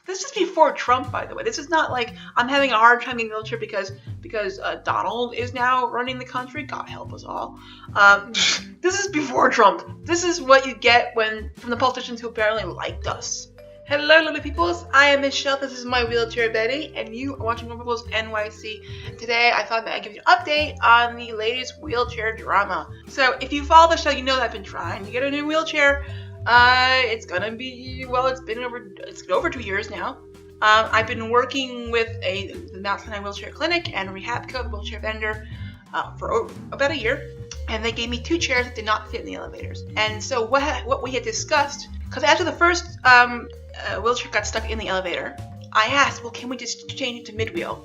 This is before Trump, by the way. This is not like I'm having a hard time getting a wheelchair because Donald is now running the country. God help us all. This is before Trump. This is what you get from the politicians who apparently liked us. Hello, lovely peoples. I am Michelle. This is my wheelchair Betty, and you are watching Rebelwheels NYC. Today, I thought that I'd give you an update on the latest wheelchair drama. So, if you follow the show, you know that I've been trying to get a new wheelchair. It's gonna be, well, it's been over 2 years now. I've been working with the Mount Sinai Wheelchair Clinic and Rebelwheels, the wheelchair vendor, for about a year. And they gave me 2 chairs that did not fit in the elevators. And so what we had discussed, because after the first wheelchair got stuck in the elevator, I asked, well, can we just change it to mid-wheel?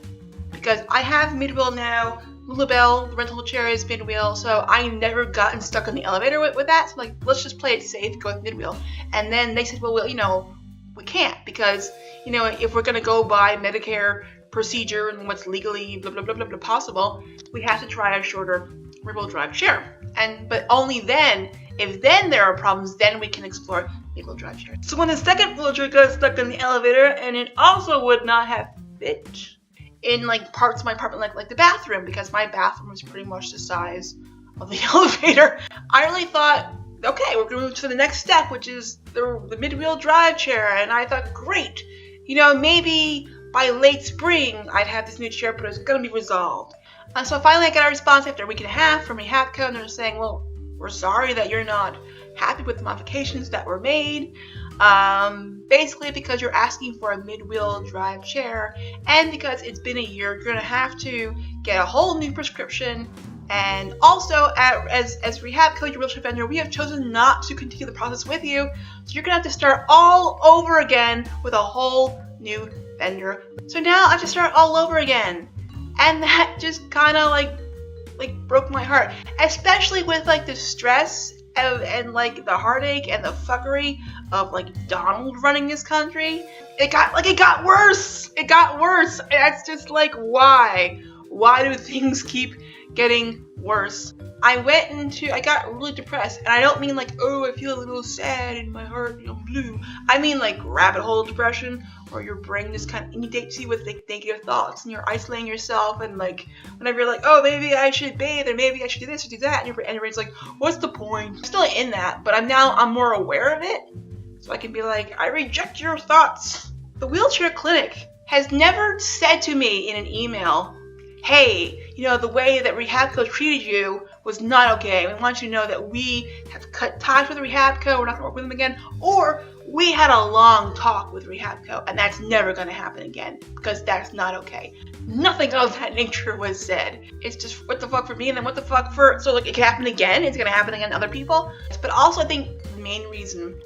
Because I have mid-wheel now. Rebel, the rental chair, is mid-wheel, so I never gotten stuck in the elevator with that. So like, let's just play it safe, go with mid-wheel. And then they said, well, we can't, because, if we're going to go by Medicare procedure and what's legally blah, blah, blah, blah, blah possible, we have to try a shorter rear-wheel drive chair. But only then, if then there are problems, then we can explore rear-wheel drive chair. So when the second wheelchair got stuck in the elevator, and it also would not have fit in like parts of my apartment, like the bathroom, because my bathroom was pretty much the size of the elevator, I really thought, okay, we're gonna move to the next step, which is the mid-wheel drive chair. And I thought, great, maybe by late spring I'd have this new chair, but it's gonna be resolved. So finally I got a response after a week and a half from Rehabco, and they're saying, well, we're sorry that you're not happy with the modifications that were made. Basically because you're asking for a mid-wheel drive chair, and because it's been a year, you're going to have to get a whole new prescription. And also, as Rehabco, your wheelchair vendor, we have chosen not to continue the process with you, so you're going to have to start all over again with a whole new vendor. So now I have to start all over again, and that just kind of like broke my heart, especially with like the stress and like the heartache and the fuckery of like Donald running this country. It got worse. It got worse. It's just like, why do things keep getting worse? I got really depressed, and I don't mean like, oh, I feel a little sad in my heart, blue. I mean like rabbit hole depression, where your brain just kind of inundates you with like negative thoughts, and you're isolating yourself, and like whenever you're like, oh, maybe I should bathe, or maybe I should do this or do that, and your brain's like, what's the point? I'm still in that, but I'm more aware of it, so I can be like, I reject your thoughts. The wheelchair clinic has never said to me in an email, hey, the way that Rehabco treated you was not okay. We want you to know that we have cut ties with Rehabco. We're not going to work with them again. Or we had a long talk with Rehabco, and that's never going to happen again, because that's not okay. Nothing of that nature was said. It's just what the fuck for me, and then what the fuck for, so like it can happen again. It's going to happen again to other people. But also I think the main reason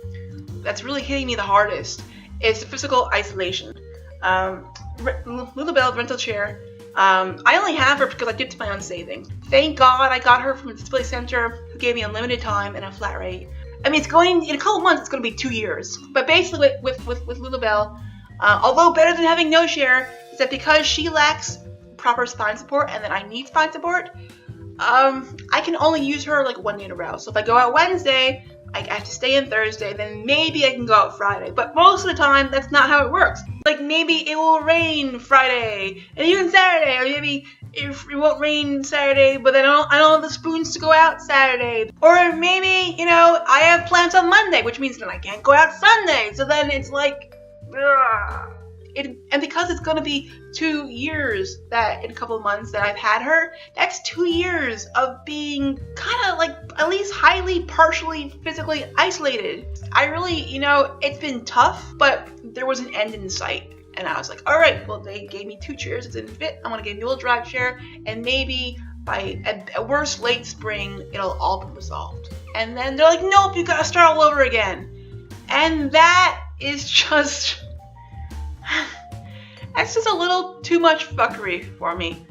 that's really hitting me the hardest is the physical isolation. Rebel, the rental chair, I only have her because I dipped my own saving. Thank God I got her from a display center who gave me unlimited time and a flat rate. I mean, in a couple months, it's going to be 2 years. But basically with Rebel, although better than having no share, is that because she lacks proper spine support and then I need spine support, I can only use her like 1 day in a row. So if I go out Wednesday, I have to stay in Thursday, then maybe I can go out Friday. But most of the time, that's not how it works. Like, maybe it will rain Friday, and even Saturday, or maybe it won't rain Saturday, but then I don't have the spoons to go out Saturday. Or maybe, I have plans on Monday, which means then I can't go out Sunday. So then it's like, ugh. And because it's going to be 2 years that in a couple of months that I've had her, that's 2 years of being kind of like at least partially physically isolated. I really, it's been tough, but there was an end in sight. And I was like, all right, well, they gave me 2 chairs. It didn't fit. I'm going to get a mid-wheel drive chair. And maybe by at worst late spring, it'll all be resolved. And then they're like, nope, you got to start all over again. And that is just... that's just a little too much fuckery for me.